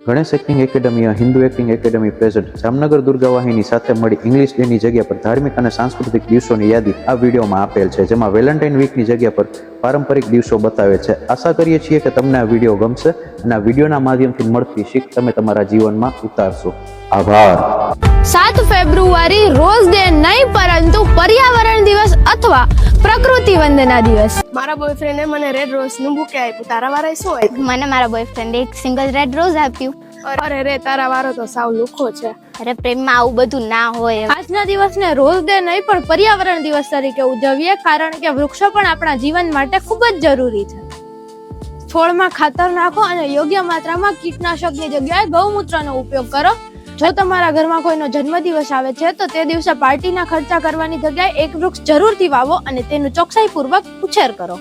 Ganesh acting academy Hindu acting academy present Jamnagar Durga Vahini સાથે મળી English ડેની જગ્યા પર ધાર્મિક અને સાંસ્કૃતિક દિવસોની યાદી આ વિડીયોમાં આપેલ છે, જેમાં વેલેન્ટાઇન વીકની જગ્યા પર પારંપરિક દિવસો બતાવે છે. આશા કરીએ છીએ કે તમને આ વિડીયો ગમશે અને આ વિડીયોના માધ્યમથી મળતી શીખ તમે તમારા જીવનમાં ઉતારશો. આભાર. 7 ફેબ્રુઆરી રોઝ ડે નહીં પરંતુ પર્યાવરણ દિવસ અથવા પ્રકૃતિ વંદના દિવસ. મારા બોયફ્રેન્ડે મને રેડ રોઝ નું બુકે આપ્યું. તારા વારે શું આપ્યું? મને મારા બોયફ્રેન્ડે એક સિંગલ રેડ રોઝ આપ્યું. અરે રે, તારા વારો તો સાવ લુખો છે. અરે પ્રેમમાં આવું બધું ના હોય. આજના દિવસને રોઝ ડે નહીં પણ પર્યાવરણ દિવસ તરીકે ઉજવીએ, કારણ કે વૃક્ષો પણ આપણા જીવન માટે ખૂબ જ જરૂરી છે. છોડમાં ખાતર નાખો અને યોગ્ય માત્રામાં કીટનાશકની જગ્યાએ ગૌમૂત્રનો ઉપયોગ કરો. જો તમારા ઘરમાં કોઈનો જન્મદિવસ આવે છે તો તે દિવસે પાર્ટીના ખર્ચા કરવાની જગ્યાએ એક વૃક્ષ જરૂરથી વાવો અને તેનું ચોકસાઈપૂર્વક ઉછેર કરો.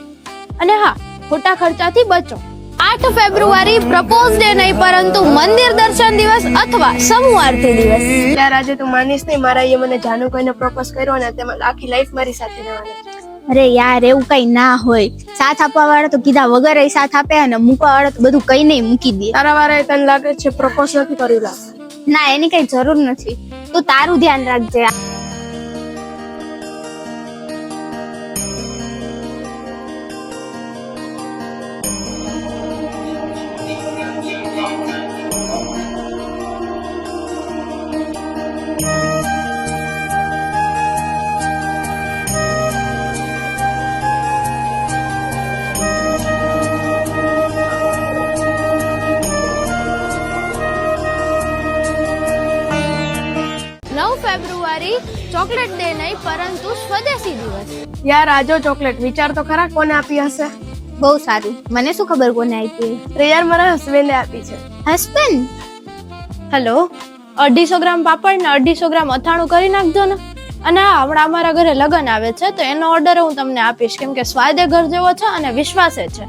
અને હા, ખોટા ખર્ચાથી બચો. 8 ફેબ્રુઆરી પ્રપોઝ ડે નહીં પરંતુ મંદિર દર્શન દિવસ અથવા સમૂહ આરતી દિવસ. યાર, આજે તું માનીશ નહીં, મારા એ મને જાનુ કોઈને પ્રપોઝ કર્યો અને તેમાં આખી લાઈફ મારી સાથે રહેવાના છે. અરે યાર, એવું કઈ ના હોય. સાથ આપવા વાળા તો કીધા વગર સાથ આપે અને મૂકવા વાળા તો બધું કઈ નહીં મૂકી દે. તારા વારે તને લાગે છે પ્રપોઝ નથી કર્યું? લાગે ના, એની કઈ જરૂર નથી. તું તારું ધ્યાન રાખજે. ફેબ્રુઆરી ચોકલેટ ડે નહીં પરંતુ સ્વદેશી દિવસ. યાર, આજો ચોકલેટ વિચાર તો ખરા કોને આપી હશે? બહુ સારું. મને શું ખબર કોને આપી? અરે યાર, મારા હસબન્ડે આપી છે. હસબન્ડ? હેલો, 250 ગ્રામ પાપડ ને 250 ગ્રામ અથાણું કરી નાખજો ને. અને હા, હમણાં અમારા ઘરે લગ્ન આવે છે તો એનો ઓર્ડર હું તમને આપીશ, કેમ કે સ્વાદે ઘર જેવો છે અને વિશ્વાસે છે.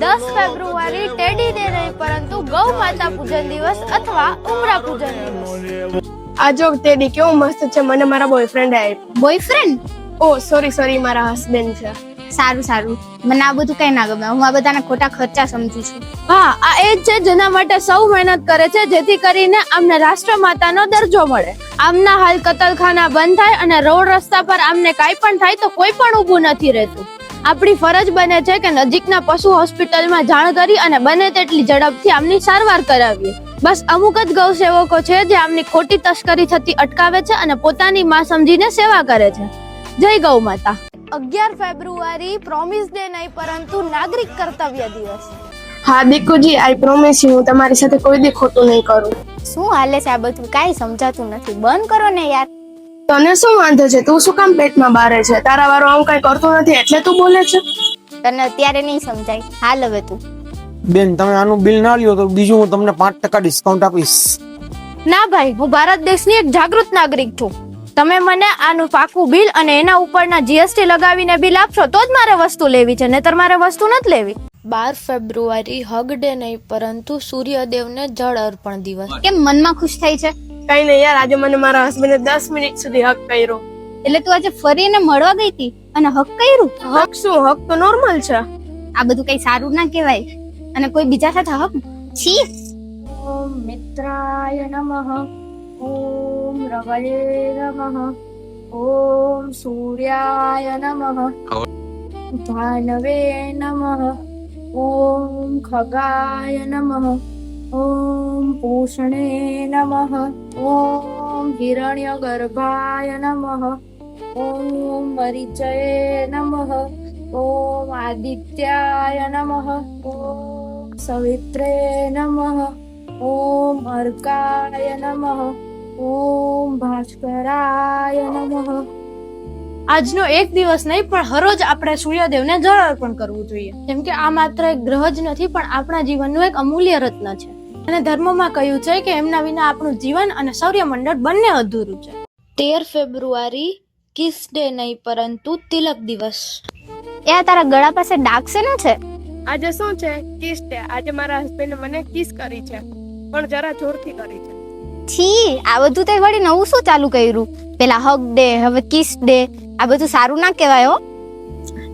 10 ફેબ્રુઆરી ટેડી ડે નહીં પરંતુ ગૌ માતા પૂજન દિવસ અથવા ઉમરા પૂજન દિવસ. આજો તેડી કેવું મસ્ત છે, મને મારા બોયફ્રેન્ડે આપ્યું. બોયફ્રેન્ડ? ઓ સોરી, મારા હસબન્ડ છે. સારું સારું. મને આ બધું કઈ ના ગમે. હું આ બધાના ખોટા ખર્ચા સમજુ છું. હા, આ એ જ છે જેના માટે સૌ મહેનત કરે છે, જેથી કરીને આમને રાષ્ટ્રમાતાનો દરજ્જો મળે. આમના હાલ કતલખાના બંધ થાય અને રોડ રસ્તા પર આમને કાંઈ પણ થાય તો કોઈ પણ ઊભું નથી રહેતું. આપણી ફરજ બને છે કે નજીકના પશુ હોસ્પિટલમાં જાણ કરી અને બને તેટલી ઝડપથી આમની સારવાર કરાવીએ. બસ અમુક જ ગૌ સેવકો છે જે આમની ખોટી તસ્કરી થતી અટકાવે છે અને પોતાની માં સમજીને સેવા કરે છે. જય ગૌ માતા. 11 ફેબ્રુઆરી પ્રોમિસ ડે નહીં પરંતુ નાગરિક કર્તવ્ય દિવસ. હા દીકુજી, આઈ પ્રોમિસ હું તમારી સાથે કોઈ દી ખોટું નહીં કરું. શું હાલે છે આ બધું? કાંઈ સમજાતું નથી. બંધ કરો ને યાર. તને શું વાંધો છે? તું શું કામ પેટમાં બારે છે? તારા વારો આવું કઈ કરતો નથી એટલે તું બોલે છે? તને અત્યારે નહીં સમજાય. હાલ હવે તું. બેન, તમે આનું બિલ ના લ્યો તો બીજું હું તમને 5% ડિસ્કાઉન્ટ આપીશ. ના ભાઈ, હું ભારત દેશની એક જાગૃત નાગરિક છું. તમે મને આનું પાકું બિલ અને એના ઉપરના જીએસટી લગાવીને બિલ આપશો તો જ મારે વસ્તુ લેવી છે, નહીતર મારે વસ્તુ નથી લેવી. 12 ફેબ્રુઆરી હગ ડે નહીં પરંતુ સૂર્યદેવને જળ અર્પણ દિવસ. કેમ મનમાં ખુશ થાય છે? કઈ નહીં યાર, આજે મને મારા હસબન્ડે 10 મિનિટ સુધી હક કર્યો. એટલે તું આજે ફરીને મળવા ગઈ હતી અને હક કર્યું? હક શું? હક તો નોર્મલ છે. આ બધું કઈ સારું ના કહેવાય. અને કોઈ બીજા સાથે હક? છી. ઓમ મિત્રાય નમઃ, ઓમ રવયે નમઃ, ઓમ સૂર્યાય નમઃ, ભાનવે નમઃ, ઓમ ખગાય નમઃ, ઓમ પૂષણે નમઃ, ઓમ હિરણ્યગર્ભાય નમઃ, ઓમ મરીચયે નમઃ, ઓમ આદિત્યાય નમઃ, ઓમ સવિત્રે નમઃ, ઓમ અર્કાય નમઃ, ઓમ ભાસ્કરાય નમઃ. આજનો એક દિવસ નહીં પણ હરોજ આપણે સૂર્યદેવને જળ અર્પણ કરવું જોઈએ, કેમ કે આ માત્ર એક ગ્રહ જ નથી પણ આપણા જીવનનું એક અમૂલ્ય રત્ન છે. અને ધર્મમાં કહ્યું છે કે એમના વિના આપણું જીવન અને સૌર્યમંડળ બંને અધૂરું છે. 13 ફેબ્રુઆરી કિસ ડે નહીં પરંતુ તિલક દિવસ. એ તારા ગળા પાસે ડાઘ શેનો છે? આજે શું છે? Kiss day. આજે મારા હસબન્ડે મને કિસ કરી છે, પણ જરા જોરથી કરી છે. છી, આ બધું તે વળી નવું શું ચાલુ કર્યું? પેલા હગ ડે, હવે કિસ ડે. આ બધું સારું ના કહેવાય હો.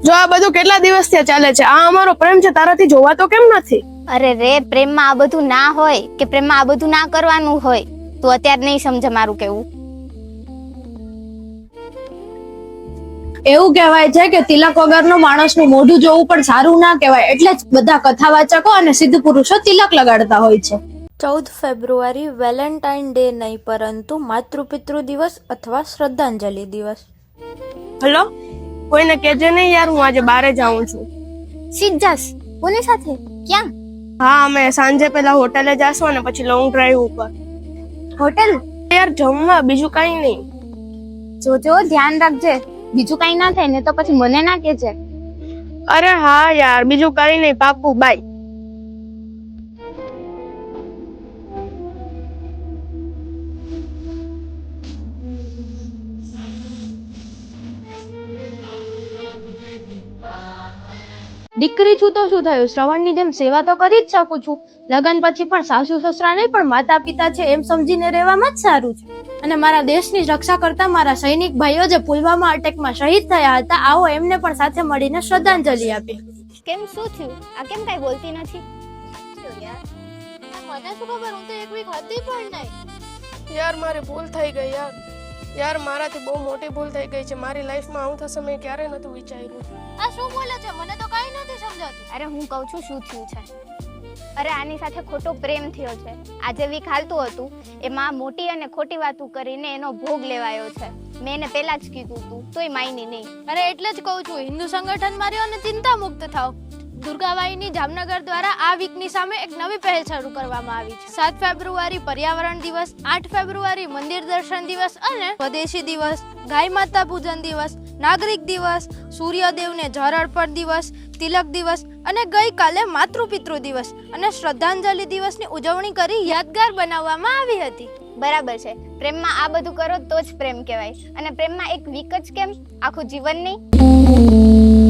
જો આ બધું કેટલા દિવસથી ચાલે છે. આ અમારો પ્રેમ છે, તારાથી જોવા તો કેમ નથી? અરે રે, પ્રેમમાં આ બધું ના હોય કે પ્રેમમાં આ બધું ના કરવાનું હોય. તું અત્યારે નહીં સમજે મારું કેવું. એવું કહેવાય છે કે તિલક વગરનું માણસનું મોઢું જોવું પણ સારું ના કહેવાય, એટલે જ બધા કથાવાચકો અને સિદ્ધ પુરુષો તિલક લગાડતા હોય છે. 14 ફેબ્રુઆરી વેલેન્ટાઇન ડે નહીં પરંતુ માતૃપિતૃ દિવસ અથવા શ્રદ્ધાંજલિ દિવસ. હલો, કોઈને કહેજે નહીં યાર, હું આજે બારે જાઉં છું. સિદ્ધાસ કોની સાથે? ક્યાં? હા, અમે સાંજે પેલા હોટેલે જાશું અને પછી લોંગ ડ્રાઈવ ઉપર. હોટેલ? યાર જમવા, બીજું કઈ નહીં. જોજો ધ્યાન રાખજે, બીજું કઈ ના થાય ને તો પછી મને ના કહેજે. અરે હા યાર, બીજું કઈ નહીં, પાક્કું, બાય. દીકરી છું તો શું થયું, શ્રવણની જેમ સેવા તો કરી જ શકું છું. લગ્ન પછી પણ સાસુ સસરા નહીં પણ માતા પિતા છે એમ સમજીને રહેવામાં જ સારું છે. અને મારા દેશની રક્ષા કરતા મારા સૈનિક ભાઈઓ જે પુલવામા અટેકમાં શહીદ થયા હતા, આવો એમને પણ સાથે મળીને શ્રદ્ધાંજલિ આપી. કેમ, શું થયું? આ કેમ કઈ બોલતી નથી? મને શું ખબર, હું તો એક વીક હતી પણ નહીં. યાર મારી ભૂલ થઈ ગઈ યાર. યાર મારાથી બહુ મોટી ભૂલ થઈ ગઈ છે. મારી લાઈફમાં આવું થશે મેં ક્યારે નહોતું વિચાર્યું. આ શું બોલે છે, મને તો કઈ નથી સમજાતું. અરે હું કહું છું શું થયું છે. અરે આની સાથે ખોટો પ્રેમ થયો છે. આજે વીક હાલતું હતું એમાં મોટી અને ખોટી વાતો કરીને એનો ભોગ લેવાયો છે. મેં એને પહેલા જ કીધું હતું તોય માયની નહીં. અરે એટલે જ કહું છું, હિન્દુ સંગઠન માર્યો અને ચિંતા મુક્ત થાવ. દુર્ગાબાઈની જામનગર દ્વારા આ વીકની સામે એક નવી પહેલ શરૂ કરવામાં આવી છે. 7 ફેબ્રુઆરી પર્યાવરણ દિવસ, 8 ફેબ્રુઆરી મંદિર દર્શન દિવસ અને સ્વદેશી દિવસ, ગાય માતા પૂજન દિવસ, નાગરિક દિવસ, સૂર્યદેવને જળ અર્પણ દિવસ, તિલક દિવસ અને ગઈકાલે માતૃપિતૃ દિવસ અને શ્રદ્ધાંજલિ દિવસની ઉજવણી કરી યાદગાર બનાવવામાં આવી હતી. બરાબર છે, પ્રેમમાં આ બધું કરો તો જ પ્રેમ કહેવાય. અને પ્રેમમાં એક વીક જ કેમ, આખું જીવન નહીં.